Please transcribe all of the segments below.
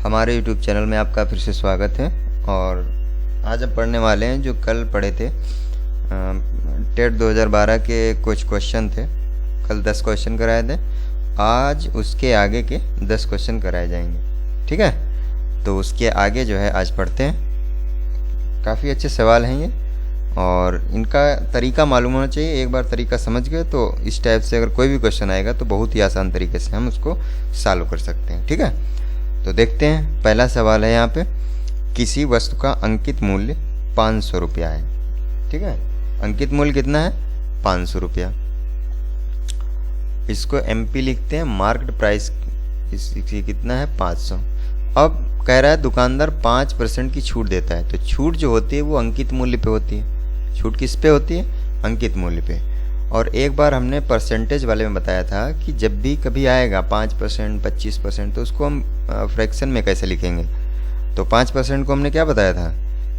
हमारे YouTube channel में आपका फिर से स्वागत है। और आज हम पढ़ने वाले हैं जो कल पढ़े थे। टेट 2012 के कुछ क्वेश्चन थे। कल 10 क्वेश्चन कराए थे, आज उसके आगे के 10 क्वेश्चन कराए जाएंगे। ठीक है, तो उसके आगे जो है आज पढ़ते हैं। काफ़ी अच्छे सवाल हैं ये और इनका तरीका मालूम होना चाहिए। एक बार तरीका समझ गए तो इस टाइप से अगर कोई भी क्वेश्चन आएगा तो बहुत ही आसान तरीके से हम उसको सॉल्व कर सकते हैं। ठीक है, तो देखते हैं। पहला सवाल है यहाँ पे, किसी वस्तु का अंकित मूल्य 500 रुपया है। ठीक है, अंकित मूल्य कितना है? 500 रुपया। इसको MP लिखते हैं, मार्केट प्राइस इसकी कितना है? 500। अब कह रहा है दुकानदार 5% की छूट देता है, तो छूट जो होती है वो अंकित मूल्य पे होती है। छूट किस पे होती है? अंकित मूल्य पे। और एक बार हमने परसेंटेज वाले में बताया था कि जब भी कभी आएगा 5%, 25%, तो उसको हम फ्रैक्शन में कैसे लिखेंगे। तो 5% को हमने क्या बताया था?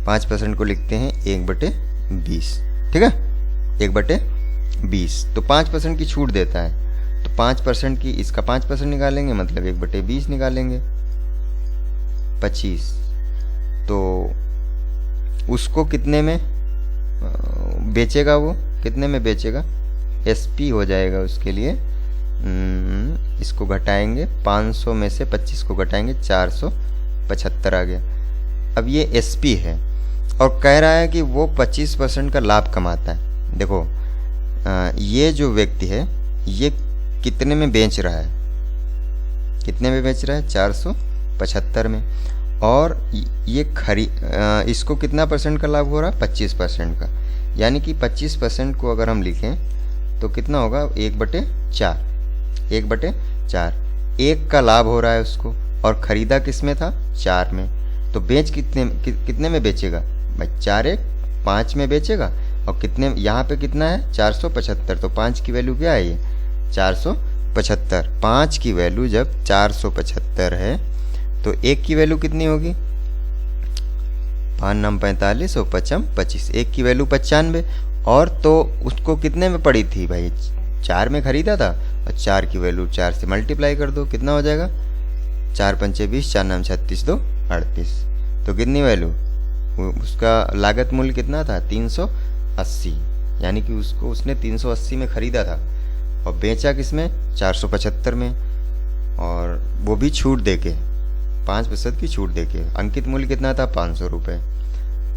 5% को लिखते हैं 1/20। ठीक है, 1/20। तो 5% की छूट देता है, तो 5% की इसका 5% निकालेंगे, मतलब 1/20 निकालेंगे, 25। तो उसको कितने में बेचेगा? वो कितने में बेचेगा? SP हो जाएगा उसके लिए। इसको घटाएंगे, 500 में से 25 को घटाएंगे, 475 आ गया। अब ये SP है और कह रहा है कि वो 25% का लाभ कमाता है। देखो ये जो व्यक्ति है ये कितने में बेच रहा है? कितने में बेच रहा है? 475 में। और ये इसको कितना परसेंट का लाभ हो रहा है? 25% का। यानी कि 25% को अगर हम लिखें तो कितना होगा? 1/4। 1/4 1 का लाभ हो रहा है उसको, और खरीदा किस में था? 4 में। तो बेच कितने में बेचेगा भाई? 4 1 5 में बेचेगा। और कितने यहाँ पे कितना है? 475। तो 5 की वैल्यू क्या है? ये 475। 5 की वैल्यू जब 475 है तो 1 की वैल्यू कितनी होगी? 5 9 45 और 5 25। 1 की वैल्यू 95। और तो उसको कितने में पड़ी थी भाई? 4 में खरीदा था, और 4 की वैल्यू 4 से मल्टीप्लाई कर दो, कितना हो जाएगा? 4 5 20, 4 9 36, 2 38। तो कितनी वैल्यू? उसका लागत मूल्य कितना था? 380। यानी कि उसने 380 में खरीदा था और बेचा किस में? 475 में। और वो भी छूट देके, 5% की छूट देके। अंकित मूल्य कितना था? 500 रुपये।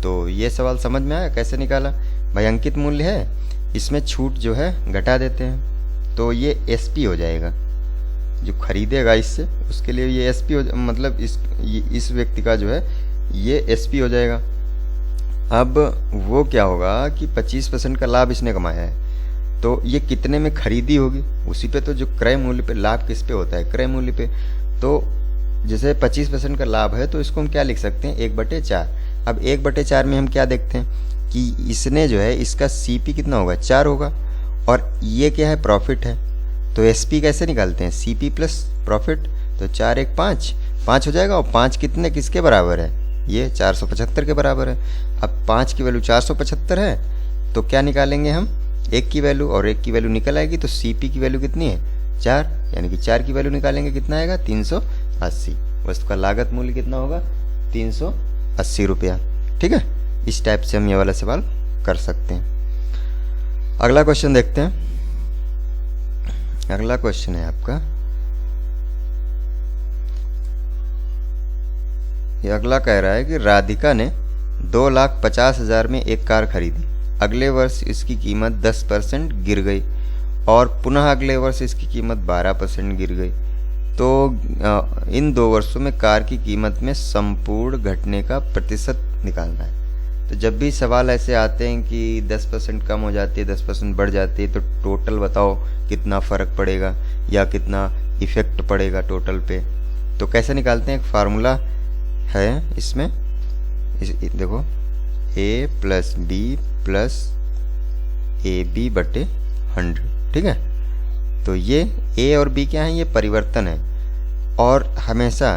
तो ये सवाल समझ में आया कैसे निकाला? भाई अंकित मूल्य है, इसमें छूट जो है घटा देते हैं, तो ये SP हो जाएगा। जो खरीदेगा इससे उसके लिए ये SP हो, मतलब इस व्यक्ति का जो है ये SP हो जाएगा। अब वो क्या होगा कि 25% का लाभ इसने कमाया है, तो ये कितने में खरीदी होगी? उसी पे। तो जो क्रय मूल्य पे लाभ किस पे होता है? क्रय मूल्य पे। तो जैसे 25% का लाभ है तो इसको हम क्या लिख सकते हैं? 1/4। अब 1/4 में हम क्या देखते हैं कि इसने जो है इसका CP कितना होगा? 4 होगा। और ये क्या है? प्रॉफिट है। तो SP कैसे निकालते हैं? CP plus profit. तो 4 1 5 5 हो जाएगा। और 5 कितने किसके बराबर है? ये 475 के बराबर है। अब 5 की वैल्यू 475 है, तो क्या निकालेंगे हम? 1 की वैल्यू, और 1 की वैल्यू निकल आएगी। तो CP की वैल्यू कितनी है? 4। यानी कि 4 की वैल्यू निकालेंगे, कितना आएगा? 380। वस्तु का लागत मूल्य कितना होगा? 380 रुपया। ठीक है, इस टाइप से हम ये वाला सवाल कर सकते हैं। अगला क्वेश्चन देखते हैं। अगला क्वेश्चन है आपका, ये अगला कह रहा है कि राधिका ने 2,50,000 में एक कार खरीदी। अगले वर्ष इसकी कीमत 10% गिर गई और पुनः अगले वर्ष इसकी कीमत 12% गिर गई। तो इन 2 वर्षों में कार की कीमत में संपूर्ण घटने का प्रतिशत निकालना है। तो जब भी सवाल ऐसे आते हैं कि 10% कम हो जाती है, 10% बढ़ जाती है, तो टोटल बताओ कितना फ़र्क पड़ेगा या कितना इफ़ेक्ट पड़ेगा टोटल पे। तो कैसे निकालते हैं? एक फार्मूला है इसमें, देखो, A + B + AB/100। ठीक है, तो ये A और B क्या है? ये परिवर्तन है। और हमेशा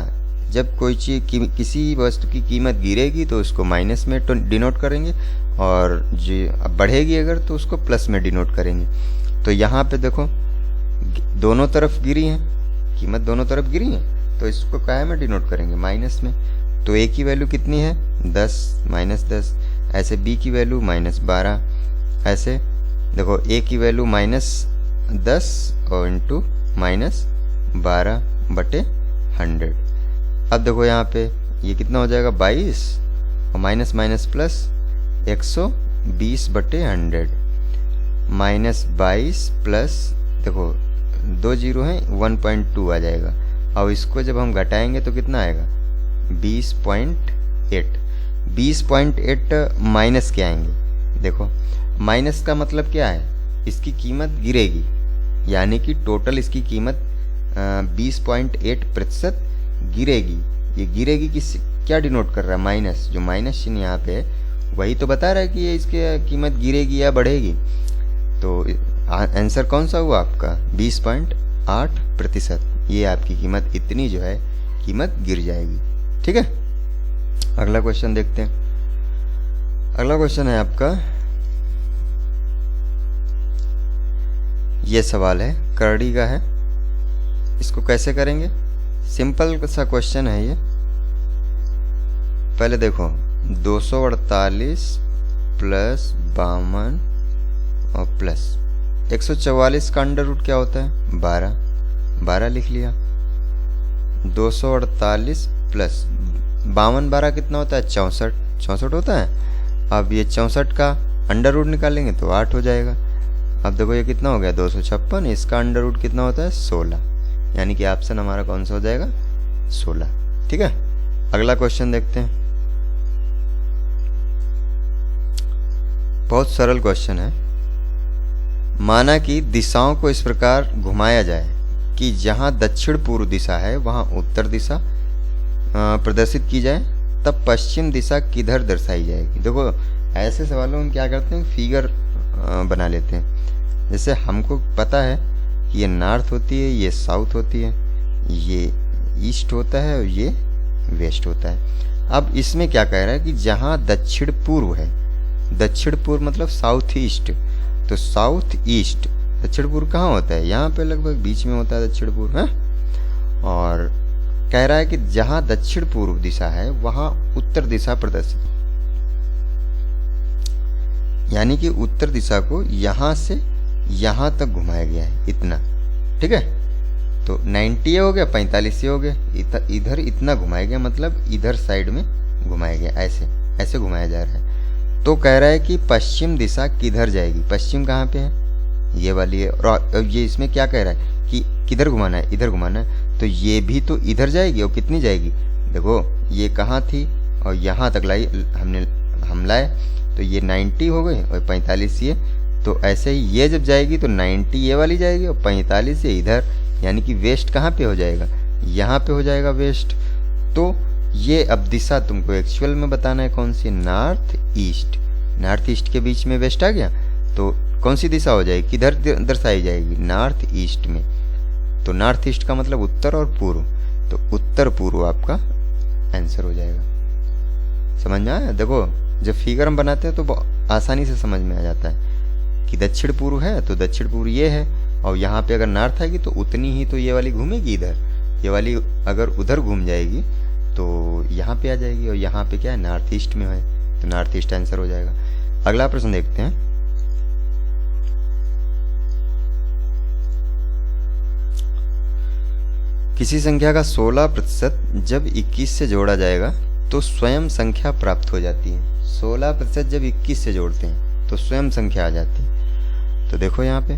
जब कोई चीज़ किसी वस्तु की कीमत गिरेगी तो उसको माइनस में डिनोट करेंगे, और जो बढ़ेगी अगर तो उसको प्लस में डिनोट करेंगे। तो यहाँ पे देखो दोनों तरफ गिरी है, कीमत दोनों तरफ गिरी है, तो इसको क्या में डिनोट करेंगे, माइनस में। तो ए की वैल्यू कितनी है, 10 -10। ऐसे बी की वैल्यू -12। ऐसे देखो ए की वैल्यू -10 और इंटू -12/100। अब देखो यहाँ पे ये कितना हो जाएगा, 22 और माइनस माइनस प्लस 120/100। -22 प्लस देखो 2 जीरो हैं, 1.2 आ जाएगा। और इसको जब हम घटाएंगे तो कितना आएगा, 20.8। 20.8 माइनस के आएंगे। देखो माइनस का मतलब क्या है, इसकी कीमत गिरेगी, यानी कि टोटल इसकी कीमत 20.8% गिरेगी। ये गिरेगी किस, क्या डिनोट कर रहा है, माइनस। जो माइनस चिन्ह यहाँ पे है वही तो बता रहा है कि ये इसकी कीमत गिरेगी या बढ़ेगी। तो आंसर कौन सा हुआ आपका, 20.8%। ये आपकी कीमत इतनी जो है कीमत गिर जाएगी। ठीक है, अगला क्वेश्चन देखते हैं। अगला क्वेश्चन है आपका, ये सवाल है करड़ी का है। इसको कैसे करेंगे, सिंपल सा क्वेश्चन है ये। पहले देखो 248 प्लस 52 और प्लस 144 का अंडर रूट क्या होता है, 12 लिख लिया। 248 प्लस 52 12 कितना होता है, 64 होता है। अब ये 64 का अंडर रूट निकालेंगे तो 8 हो जाएगा। अब देखो ये कितना हो गया, 256। इसका अंडर रूट कितना होता है, 16। यानी कि ऑप्शन हमारा कौन सा हो जाएगा, 16। ठीक है, अगला क्वेश्चन देखते हैं। बहुत सरल क्वेश्चन है। माना कि दिशाओं को इस प्रकार घुमाया जाए कि जहां दक्षिण पूर्व दिशा है वहां उत्तर दिशा प्रदर्शित की जाए, तब पश्चिम दिशा किधर दर्शाई जाएगी। देखो ऐसे सवालों में क्या करते हैं, फिगर बना लेते हैं। जैसे हमको पता है कि ये नॉर्थ होती है, ये साउथ होती है, ये ईस्ट होता है और ये वेस्ट होता है। अब इसमें क्या कह रहा है कि जहां दक्षिण पूर्व है, दक्षिण पूर्व मतलब साउथ ईस्ट, तो साउथ ईस्ट दक्षिण पूर्व कहाँ होता है, यहाँ पे लगभग बीच में होता है दक्षिण पूर्व है। और कह रहा है कि जहां दक्षिण पूर्व दिशा है वहां उत्तर दिशा प्रदर्शित, यानी कि उत्तर दिशा को यहां से यहां तक घुमाया गया है, इतना। ठीक है, तो 90 हो गया, 45 हो गया, इधर इतना घुमाया गया, मतलब इधर साइड में घुमाया गया, ऐसे घुमाया जा रहा है। तो कह रहा है कि पश्चिम दिशा किधर जाएगी, पश्चिम कहाँ पे है, ये वाली है। और ये इसमें क्या कह रहा है कि किधर घुमाना है, इधर घुमाना है, तो ये भी तो इधर जाएगी। और कितनी जाएगी, देखो ये कहाँ थी और यहाँ तक लाई हम लाए, तो ये 90 हो गए और 45 ये। तो ऐसे ही ये जब जाएगी तो 90 ये वाली जाएगी और 45 ये इधर, यानी कि वेस्ट कहाँ पे हो जाएगा, यहाँ पे हो जाएगा वेस्ट। तो ये अब दिशा तुमको एक्चुअल में बताना है कौन सी, नॉर्थ ईस्ट। नॉर्थ ईस्ट के बीच में वेस्ट आ गया, तो कौन सी दिशा हो जाएगी, किधर दर्शाई जाएगी, नॉर्थ ईस्ट में। तो नॉर्थ ईस्ट का मतलब उत्तर और पूर्व, तो उत्तर पूर्व आपका आंसर हो जाएगा। समझ में आया। देखो जब फिगर हम बनाते हैं तो आसानी से समझ में आ जाता है कि दक्षिण पूर्व है तो दक्षिण पूर्व ये है, और यहाँ पे अगर नॉर्थ आएगी तो उतनी ही तो ये वाली घूमेगी इधर, ये वाली अगर उधर घूम जाएगी तो यहाँ पे आ जाएगी, और यहाँ पे क्या है, नॉर्थ ईस्ट में है, तो नॉर्थ ईस्ट आंसर हो जाएगा। अगला प्रश्न देखते हैं। किसी संख्या का 16% जब 21 से जोड़ा जाएगा तो स्वयं संख्या प्राप्त हो जाती है। 16% जब 21 से जोड़ते हैं तो स्वयं संख्या आ जाती है। तो देखो यहाँ पे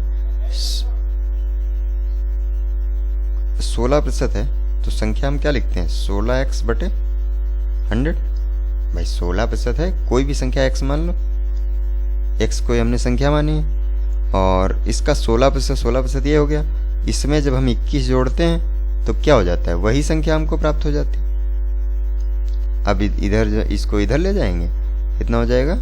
16% है तो संख्या हम क्या लिखते हैं, 16x/100। भाई 16% है, कोई भी संख्या x मान लो, x को हमने संख्या मानी है, और इसका 16% ये हो गया। इसमें जब हम 21 जोड़ते हैं तो क्या हो जाता है, वही संख्या हमको प्राप्त हो जाती है। अब इधर इसको इधर ले जाएंगे, कितना हो जाएगा।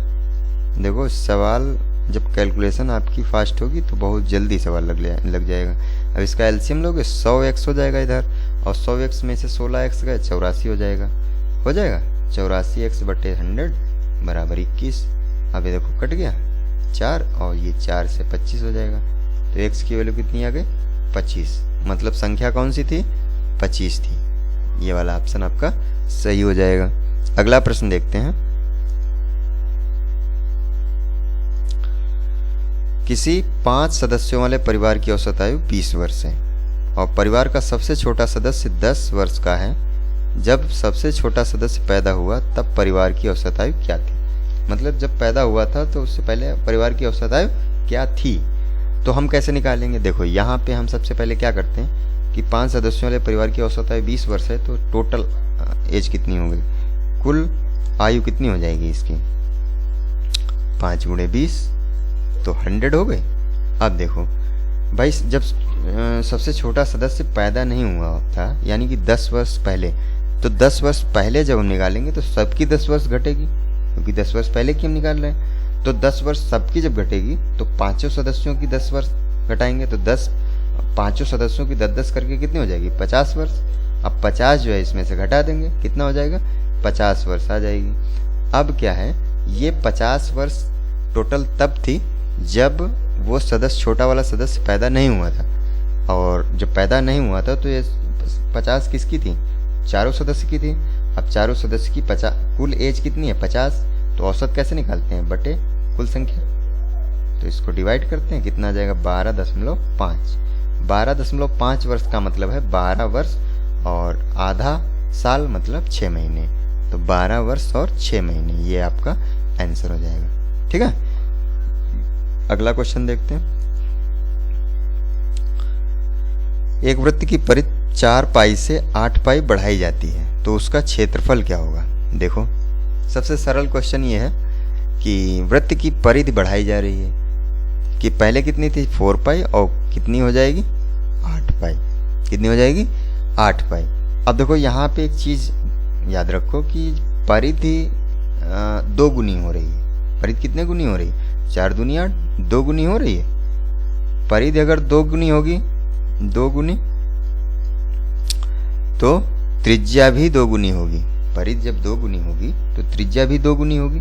देखो सवाल जब कैलकुलेशन आपकी फास्ट होगी तो बहुत जल्दी सवाल लग जाएगा। अब इसका एलसीएम लोगे 100x हो जाएगा इधर, और 100x में से 16x गए 84 हो जाएगा। 84x/100 बराबर 21। अब ये देखो कट गया 4, और ये 4 से 25 हो जाएगा। तो x की वैल्यू कितनी आ गई, 25। मतलब संख्या कौन सी थी, 25 थी। ये वाला ऑप्शन आपका सही हो जाएगा। अगला प्रश्न देखते हैं। किसी 5 सदस्यों वाले परिवार की औसत आयु 20 वर्ष है और परिवार का सबसे छोटा सदस्य 10 वर्ष का है। जब सबसे छोटा सदस्य पैदा हुआ तब परिवार की औसत आयु क्या थी? मतलब जब पैदा हुआ था तो उससे पहले परिवार की औसत आयु क्या थी? तो हम कैसे निकालेंगे? देखो यहाँ पे हम सबसे पहले क्या करते हैं कि 5 सदस्यों वाले परिवार की औसत आयु 20 वर्ष है, तो टोटल एज कितनी हो गई, कुल आयु कितनी हो जाएगी इसकी? 5 गुणे 20 तो 100 हो गई। अब देखो भाई, जब सबसे छोटा सदस्य पैदा नहीं हुआ था यानी कि 10 वर्ष पहले, तो 10 वर्ष पहले जब हम निकालेंगे तो सबकी 10 वर्ष घटेगी, क्योंकि 10 वर्ष पहले की हम निकाल रहे हैं। तो 10 वर्ष सबकी जब घटेगी तो 5 सदस्यों की 10 वर्ष घटाएंगे, तो 5 सदस्यों की 10-10 करके कितनी हो जाएगी? 50 वर्ष। अब 50 जो है इसमें से घटा देंगे, कितना हो जाएगा? 50 वर्ष आ जाएगी। अब क्या है, ये 50 वर्ष टोटल तब थी जब वो सदस्य, छोटा वाला सदस्य पैदा नहीं हुआ था, और जब पैदा नहीं हुआ था तो ये 50 किसकी थी? चारों सदस्य की थी। अब चारों सदस्य की 50, कुल एज कितनी है? 50। तो औसत कैसे निकालते हैं? बटे कुल संख्या। तो इसको डिवाइड करते हैं, कितना आ जाएगा? 12.5। 12.5 वर्ष का मतलब है 12 वर्ष और आधा साल मतलब 6 महीने। तो 12 वर्ष और 6 महीने, ये आपका आंसर हो जाएगा। ठीक है, अगला क्वेश्चन देखते हैं। एक वृत्त की परिधि 4 पाई से 8 पाई बढ़ाई जाती है तो उसका क्षेत्रफल क्या होगा? देखो सबसे सरल क्वेश्चन ये है कि वृत्त की परिधि बढ़ाई जा रही है कि पहले कितनी थी? 4 पाई और कितनी हो जाएगी? 8 पाई। कितनी हो जाएगी? 8 पाई। अब देखो यहाँ पे एक चीज याद रखो कि परिधि 2 गुनी हो रही है। परिधि कितने गुनी हो रही है? 4 दूनी 8, 2 गुनी हो रही है। परिधि अगर 2 गुनी होगी, 2 गुनी, तो त्रिज्या भी 2 गुनी होगी। परिधि जब 2 गुनी होगी तो त्रिज्या भी 2 गुनी होगी।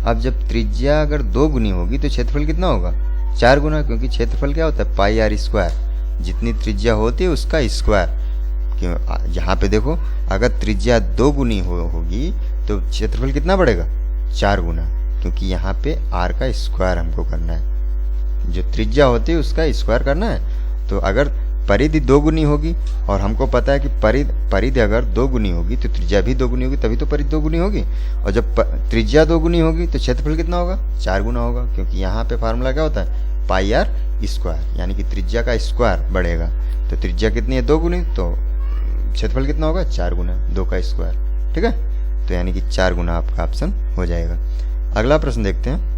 अब जब त्रिज्या अगर 2 गुनी होगी तो क्षेत्रफल कितना होगा? 4 गुना, क्योंकि क्षेत्रफल क्या होता है? पाई आर स्क्वायर। जितनी त्रिज्या होती है उसका स्क्वायर। क्यों? यहाँ पे देखो, अगर त्रिज्या 2 गुनी होगी तो क्षेत्रफल कितना बढ़ेगा? 4 गुना, क्योंकि यहाँ पे आर का स्क्वायर हमको करना है। जो त्रिज्या होती है उसका स्क्वायर करना है। तो अगर परिधि 2 गुनी होगी और हमको पता है कि परिधि अगर 2 गुनी होगी तो त्रिज्या भी 2 गुनी होगी, तभी तो परिधि 2 गुनी होगी। और जब त्रिज्या 2 गुनी होगी तो क्षेत्रफल कितना होगा? 4 गुना होगा, क्योंकि यहाँ पे फार्मूला क्या होता है? पाई आर स्क्वायर, यानी कि त्रिज्या का स्क्वायर बढ़ेगा। तो त्रिज्या कितनी है? 2 गुनी, तो क्षेत्रफल कितना होगा? 4 गुना 2 का स्क्वायर। ठीक है, तो यानी कि 4 गुना आपका ऑप्शन हो जाएगा। अगला प्रश्न देखते हैं।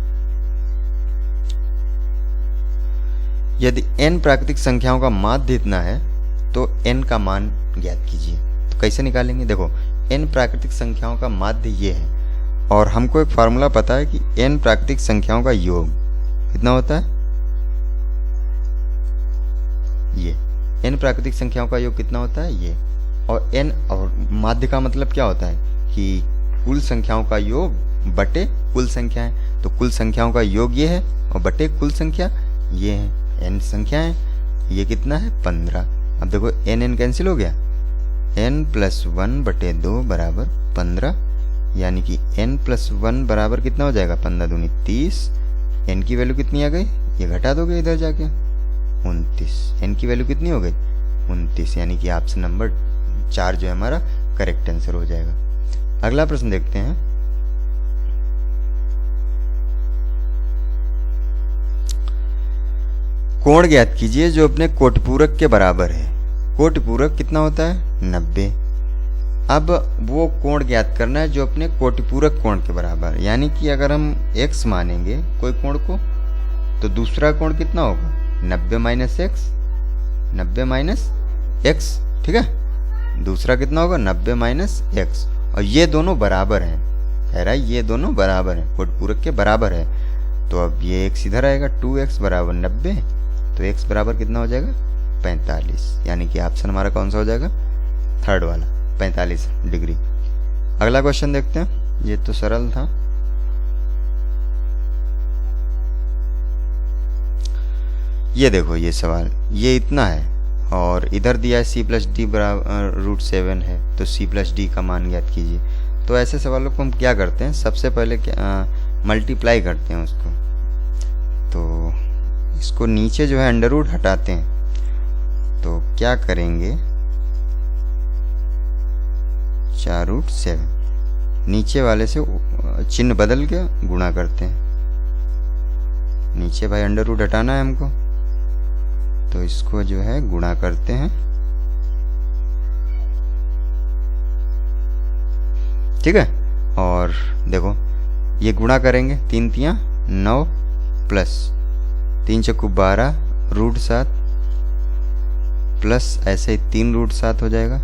यदि n प्राकृतिक संख्याओं का माध्य इतना है तो n का मान ज्ञात कीजिए। तो कैसे निकालेंगे? देखो n प्राकृतिक संख्याओं का माध्य ये है और हमको एक फार्मूला पता है कि n प्राकृतिक संख्याओं का योग कितना होता है? ये n प्राकृतिक संख्याओं का योग कितना होता है? ये। और n और माध्य का मतलब क्या होता है कि कुल संख्याओं का योग बटे कुल संख्या है। तो कुल संख्याओं का योग ये है और बटे कुल संख्या ये है। n संख्या है, ये कितना है? 15। अब देखो n कैंसिल हो गया, n + 1 बटे 2 बराबर 15, यानी कि n + 1 बराबर कितना हो जाएगा? 15 दूनी 30। n की वैल्यू कितनी आ गई? ये घटा दोगे इधर जाके, 29। n की वैल्यू कितनी हो गई? 29, यानी कि ऑप्शन नंबर 4 जो है हमारा करेक्ट आंसर हो जाएगा। अगला प्रश्न देखते हैं। कोण ज्ञात कीजिए जो अपने कोटिपूरक के बराबर है। कोटिपूरक कितना होता है? 90। अब वो कोण ज्ञात करना है जो अपने कोटिपूरक कोण के बराबर, यानी कि अगर हम x मानेंगे कोई कोण को तो दूसरा कोण कितना होगा? 90 - x, 90 - x। ठीक है, दूसरा कितना होगा? 90 - x। और ये दोनों बराबर हैं, कह रहा है ये दोनों बराबर हैं, कोटिपूरक के बराबर है। तो अब ये x इधर आएगा, 2x बराबर 90, तो x बराबर कितना हो जाएगा? 45, यानी कि ऑप्शन हमारा कौन सा हो जाएगा? थर्ड वाला, 45 डिग्री। अगला क्वेश्चन देखते हैं, ये तो सरल था। ये देखो ये सवाल, ये इतना है और इधर दिया है सी प्लस डी बराबर √7 है, तो सी प्लस डी का मान ज्ञात कीजिए। तो ऐसे सवालों को हम क्या करते हैं, सबसे पहले क्या मल्टीप्लाई करते हैं उसको। तो इसको नीचे जो है अंडर रूट हटाते हैं, तो क्या करेंगे 4√7 नीचे वाले से चिन्ह बदल के गुणा करते हैं। नीचे भाई अंडर रूट हटाना है हमको, तो इसको जो है गुणा करते हैं, ठीक है। और देखो ये गुणा करेंगे 3 तियां 9 प्लस 3 चक्कू 12 √7 प्लस ऐसे ही 3√7 हो जाएगा।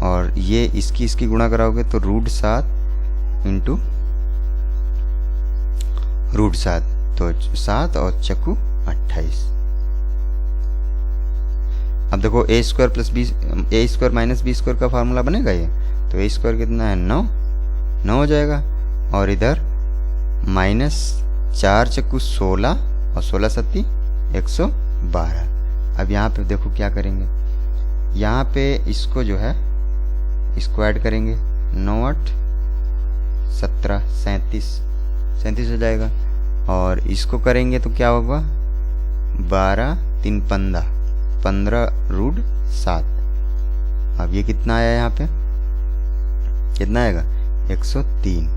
और ये इसकी गुणा कराओगे तो √7 इंटू √7, तो 7 और चक्कू 28। अब देखो a² plus a² minus b² का फार्मूला बनेगा ये, तो a² कितना है 9 हो जाएगा। और इधर -4 चक्कू 16 और 16 सत्ती 112। अब यहाँ पे देखो क्या करेंगे, यहाँ पे इसको जो है इसको ऐड करेंगे 9 8 17 37 हो जाएगा। और इसको करेंगे तो क्या होगा 12 3 15 √7। अब ये कितना आया, यहाँ पे कितना आएगा 103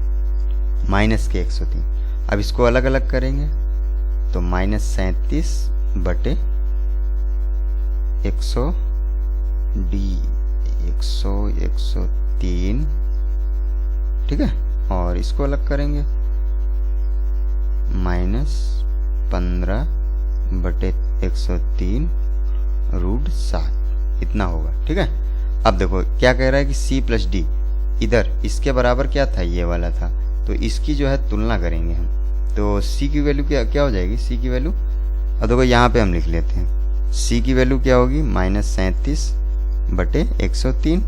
माइनस के 103। अब इसको अलग अलग करेंगे तो -37 बटे 103, ठीक है। और इसको अलग करेंगे -15 बटे 103 √7, इतना होगा, ठीक है। अब देखो क्या कह रहा है कि सी प्लस डी इधर इसके बराबर क्या था, ये वाला था, तो इसकी जो है तुलना करेंगे हम। तो सी की वैल्यू क्या हो जाएगी, सी की वैल्यू अब देखो यहाँ पे हम लिख लेते हैं, सी की वैल्यू क्या होगी -37 बटे 103,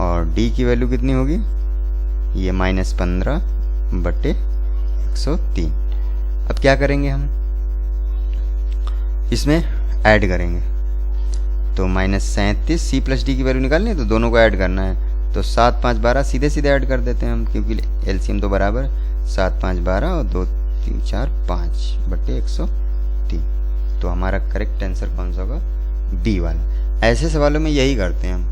और डी की वैल्यू कितनी होगी, ये -15 बटे 103। अब क्या करेंगे हम, इसमें ऐड करेंगे, तो -37 सी प्लस डी की वैल्यू निकालनी है, तो दोनों को ऐड करना है। तो 7 5 12 सीधे ऐड कर देते हैं हम, क्योंकि एलसीएम तो बराबर 7 5 12 और 2 3 4 5 बटे 103। तो हमारा करेक्ट आंसर कौन सा होगा, बी वाला। ऐसे सवालों में यही करते हैं हम,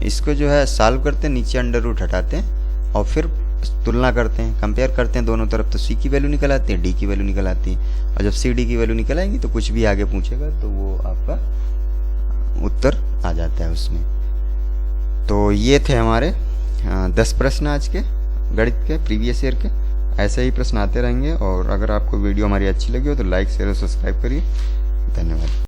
इसको जो है सॉल्व करते हैं, नीचे अंडर रूट हटाते हैं और फिर तुलना करते हैं, कंपेयर करते हैं दोनों तरफ। तो सी की वैल्यू निकल आती है, डी की वैल्यू निकल आती है, और जब सी डी की वैल्यू निकल आएंगी तो कुछ भी आगे पूछेगा तो वो आपका उत्तर आ जाता है उसमें। तो ये थे हमारे 10 प्रश्न आज के गणित के प्रीवियस ईयर के। ऐसे ही प्रश्न आते रहेंगे, और अगर आपको वीडियो हमारी अच्छी लगी हो तो लाइक शेयर और सब्सक्राइब करिए। धन्यवाद।